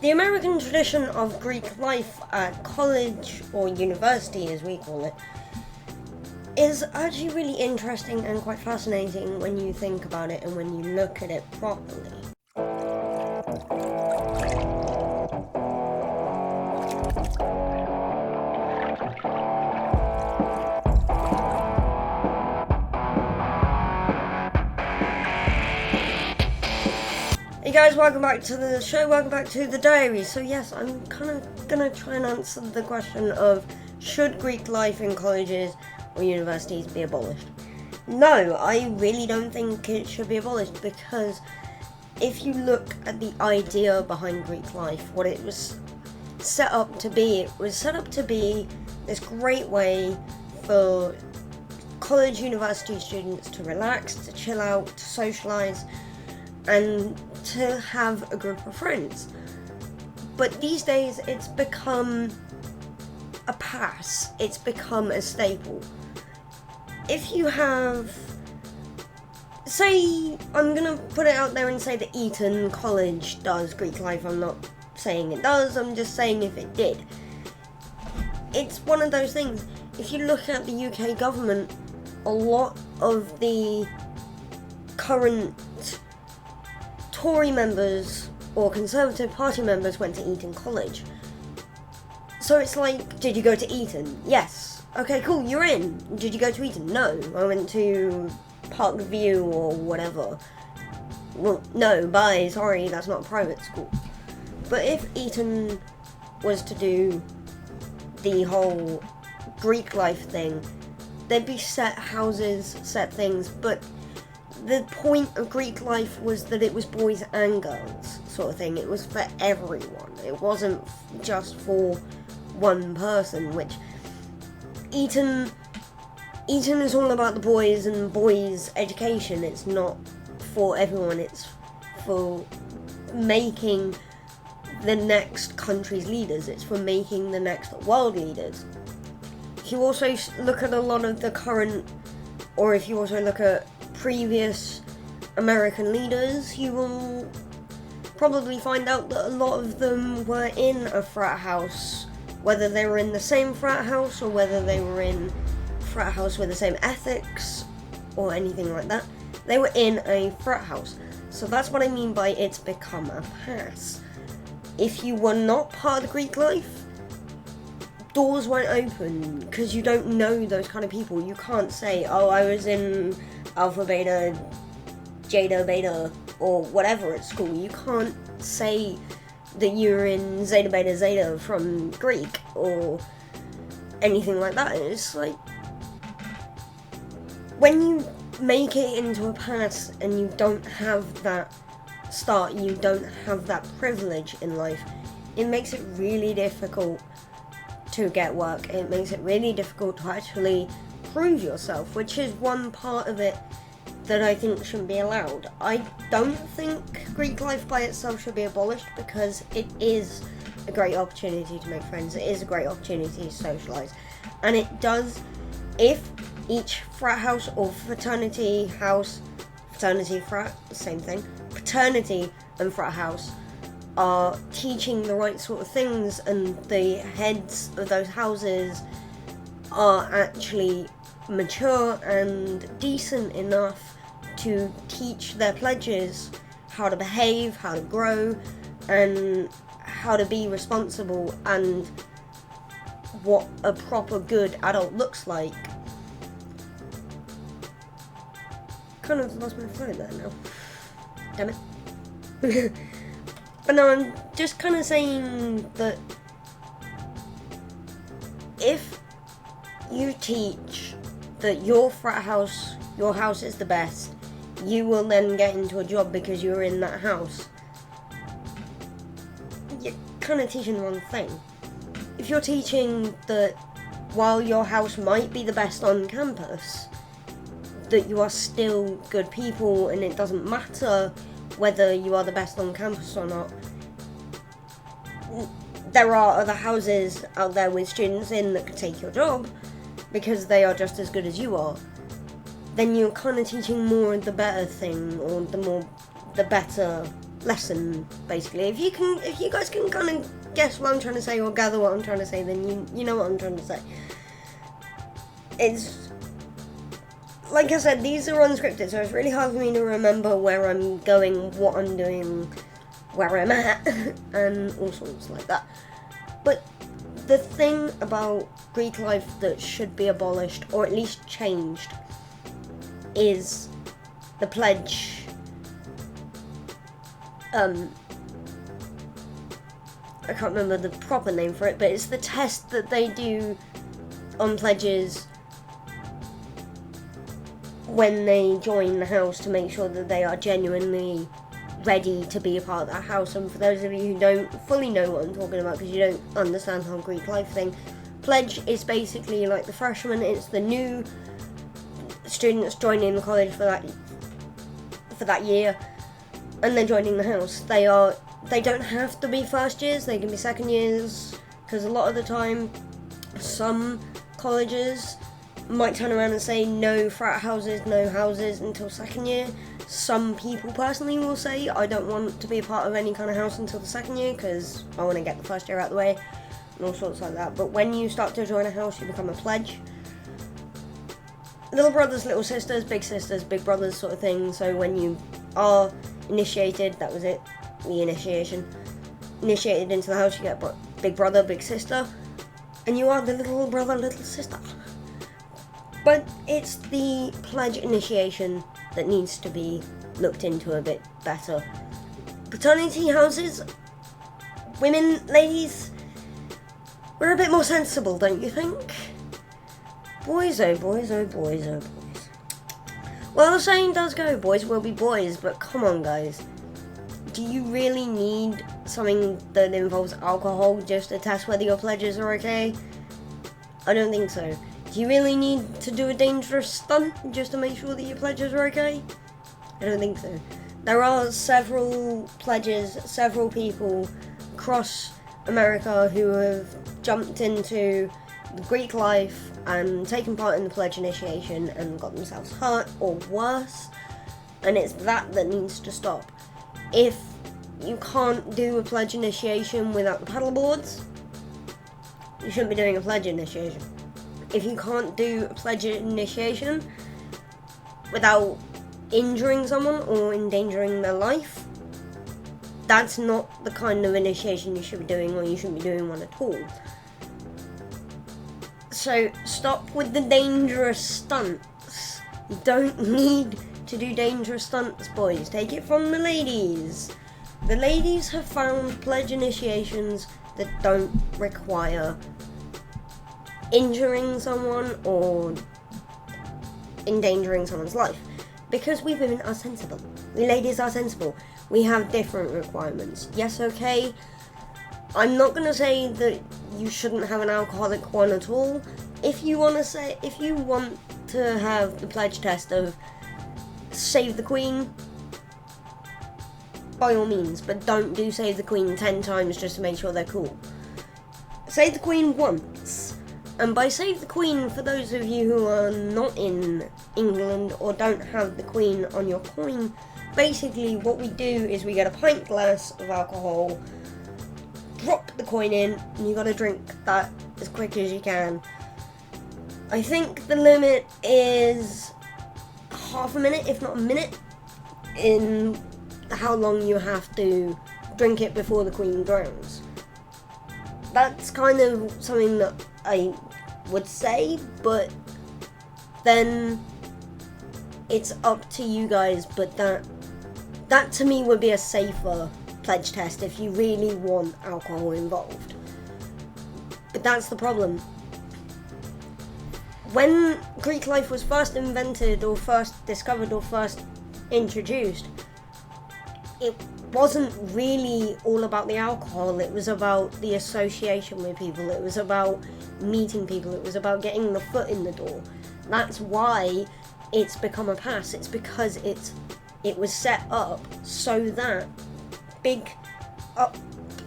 The American tradition of Greek life at college, or university as we call it, is actually really interesting and quite fascinating when you think about it and when you look at it properly. Hey guys, welcome back to the show, welcome back to the diary. So yes, I'm kind of gonna try and answer the question of should Greek life in colleges or universities be abolished? No, I really don't think it should be abolished, because if you look at the idea behind Greek life, what it was set up to be, it was set up to be this great way for college, university students to relax, to chill out, to socialise, and to have a group of friends. But these days it's become a pass, it's become a staple. If you have, say, I'm gonna put it out there and say that Eton College does Greek life. I'm not saying it does, I'm just saying if it did. It's one of those things, if you look at the UK government, a lot of the current Tory members or Conservative Party members went to Eton College. So it's like, did you go to Eton? Yes. Okay, cool, you're in. Did you go to Eton? No. I went to Park View or whatever. Well, no, bye, sorry, that's not a private school. But if Eton was to do the whole Greek life thing, there'd be set houses, set things, but the point of Greek life was that it was boys and girls sort of thing. It was for everyone. It wasn't just for one person, which Eton is all about the boys and boys' education. It's not for everyone. It's for making the next country's leaders. It's for making the next world leaders. If you also look at a lot of the current, or if you also look at previous American leaders, you will probably find out that a lot of them were in a frat house, whether they were in the same frat house or whether they were in a frat house with the same ethics or anything like that. They were in a frat house. So that's what I mean by it's become a pass. If you were not part of the Greek life, doors won't open because you don't know those kind of people. You can't say, oh, I was in Alpha Beta, Jada Beta, or whatever at school. You can't say that you're in Zeta Beta Zeta from Greek or anything like that. It's like, when you make it into a pass and you don't have that start, you don't have that privilege in life, it makes it really difficult to get work. It makes it really difficult to actually prove yourself, which is one part of it that I think shouldn't be allowed. I don't think Greek life by itself should be abolished, because it is a great opportunity to make friends, it is a great opportunity to socialise, and it does, if each frat house or fraternity house, fraternity, frat, same thing, fraternity and frat house are teaching the right sort of things, and the heads of those houses are actually mature and decent enough to teach their pledges how to behave, how to grow, and how to be responsible, and what a proper good adult looks like. Kind of lost my flow there now. Damn it. But no, I'm just kind of saying that if you teach that your frat house, your house is the best, you will then get into a job because you're in that house, you're kind of teaching the wrong thing. If you're teaching that while your house might be the best on campus, that you are still good people and it doesn't matter whether you are the best on campus or not. There are other houses out there with students in that could take your job because they are just as good as you are. Then you're kind of teaching more the better thing, or the better lesson, basically. If you guys can kind of guess what I'm trying to say or gather what I'm trying to say, then you know what I'm trying to say. It's like I said, these are unscripted, so it's really hard for me to remember where I'm going, what I'm doing, where I'm at, and all sorts like that. But the thing about Greek life that should be abolished, or at least changed, is the pledge. I can't remember the proper name for it, but it's the test that they do on pledges when they join the house to make sure that they are genuinely ready to be a part of that house. And for those of you who don't fully know what I'm talking about, because you don't understand the whole Greek life thing, pledge is basically like the freshman. It's the new students joining the college for that year, and they're joining the house. They don't have to be first years, they can be second years, because a lot of the time some colleges might turn around and say no frat houses, no houses until second year. Some people personally will say, I don't want to be a part of any kind of house until the second year because I want to get the first year out of the way, and all sorts like that. But when you start to join a house, you become a pledge. Little brothers, little sisters, big brothers sort of thing. So when you are initiated, that was it, the initiation. Initiated into the house, you get big brother, big sister, and you are the little brother, little sister. But it's the pledge initiation that needs to be looked into a bit better. Fraternity houses, women, ladies, we're a bit more sensible, don't you think? Boys, oh boys, oh boys, oh boys. Well, the saying does go, boys will be boys, but come on guys. Do you really need something that involves alcohol just to test whether your pledges are okay? I don't think so. Do you really need to do a dangerous stunt just to make sure that your pledges are okay? I don't think so. There are several pledges, several people across America who have jumped into the Greek life and taken part in the pledge initiation and got themselves hurt or worse, and it's that needs to stop. If you can't do a pledge initiation without the paddle boards, you shouldn't be doing a pledge initiation. If you can't do a pledge initiation without injuring someone or endangering their life, that's not the kind of initiation you should be doing, or you shouldn't be doing one at all. So stop with the dangerous stunts. You don't need to do dangerous stunts, boys. Take it from the ladies. The ladies have found pledge initiations that don't require injuring someone or endangering someone's life, because we women are sensible. We ladies are sensible. We have different requirements. Yes, okay, I'm not going to say that you shouldn't have an alcoholic one at all. If you want to have the pledge test of save the Queen, by all means, but don't do save the Queen 10 times just to make sure they're cool. Save the Queen once. And by save the Queen, for those of you who are not in England or don't have the Queen on your coin, basically what we do is we get a pint glass of alcohol, drop the coin in, and you gotta drink that as quick as you can. I think the limit is half a minute, if not a minute, in how long you have to drink it before the Queen drowns. That's kind of something that I would say, but then it's up to you guys. But that to me would be a safer pledge test if you really want alcohol involved. But that's the problem. When Greek life was first invented or first discovered or first introduced, it wasn't really all about the alcohol. It was about the association with people. It was about meeting people. It was about getting the foot in the door. That's why it's become a pass. It's because it was set up so that big up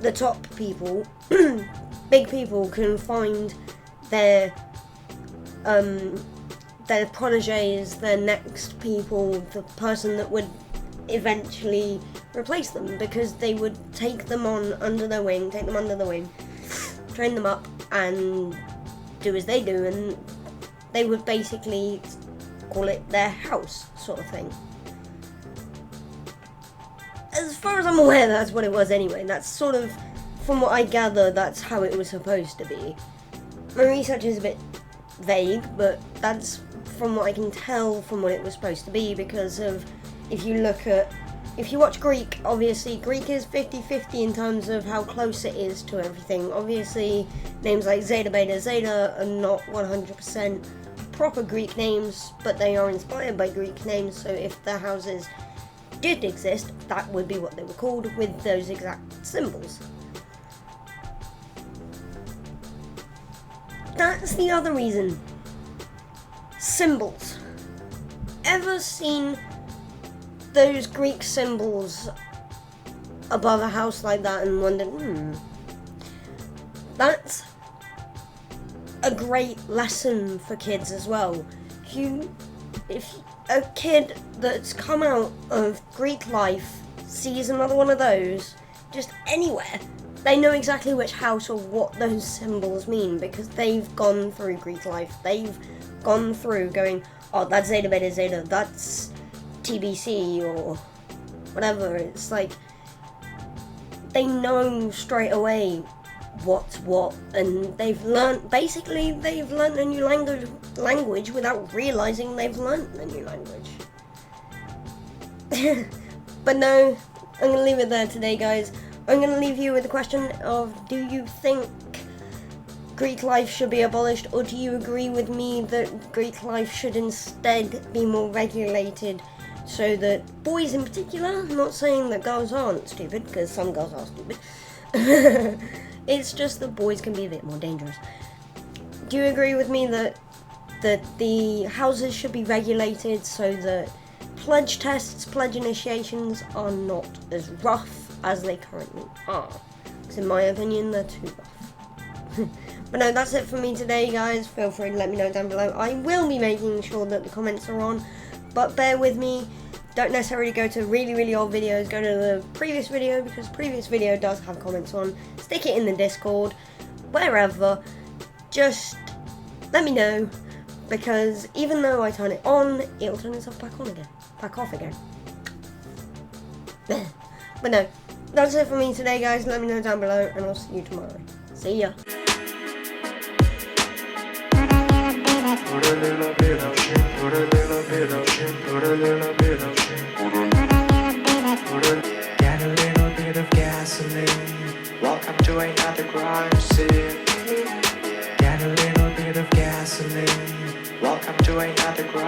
the top people big people can find their proteges, their next people, the person that would eventually replace them, because they would take them under the wing, train them up, and do as they do, and they would basically call it their house, sort of thing. As far as I'm aware, that's what it was anyway. That's sort of, from what I gather, that's how it was supposed to be. My research is a bit vague, but that's from what I can tell from what it was supposed to be, because of, if you watch Greek, obviously Greek is 50-50 in terms of how close it is to everything. Obviously, names like Zeta, Beta, Zeta are not 100% proper Greek names, but they are inspired by Greek names, so if their houses did exist, that would be what they were called, with those exact symbols. That's the other reason. Symbols. Ever seen those Greek symbols above a house like that and wondered, that's a great lesson for kids as well. If a kid that's come out of Greek life sees another one of those, just anywhere, they know exactly which house or what those symbols mean, because they've gone through Greek life. They've gone through going, oh, that's Zeta, Beta, Zeta, that's TBC, or whatever. It's like, they know straight away what's what, and they've learned a new language without realizing they've learned a new language. But no, I'm gonna leave it there today, guys. I'm gonna leave you with the question of, do you think Greek life should be abolished, or do you agree with me that Greek life should instead be more regulated, so that boys in particular, I'm not saying that girls aren't stupid, because some girls are stupid, it's just that boys can be a bit more dangerous. Do you agree with me that the houses should be regulated so that pledge tests, pledge initiations are not as rough as they currently are? Because in my opinion, they're too rough. But no, that's it for me today, guys. Feel free to let me know down below. I will be making sure that the comments are on, but bear with me. Don't necessarily go to really old videos. Go to the previous video, because previous video does have comments on. Stick it in the Discord, wherever. Just let me know, because even though I turn it on, it'll turn itself back off again. But no, that's it for me today, guys. Let me know down below, and I'll see you tomorrow. See ya. Put a little bit of shit, put a little bit of shit, put a little bit of shit. Get a little bit of gasoline. Welcome to another crime scene. Get a little bit of gasoline. Welcome to another crime.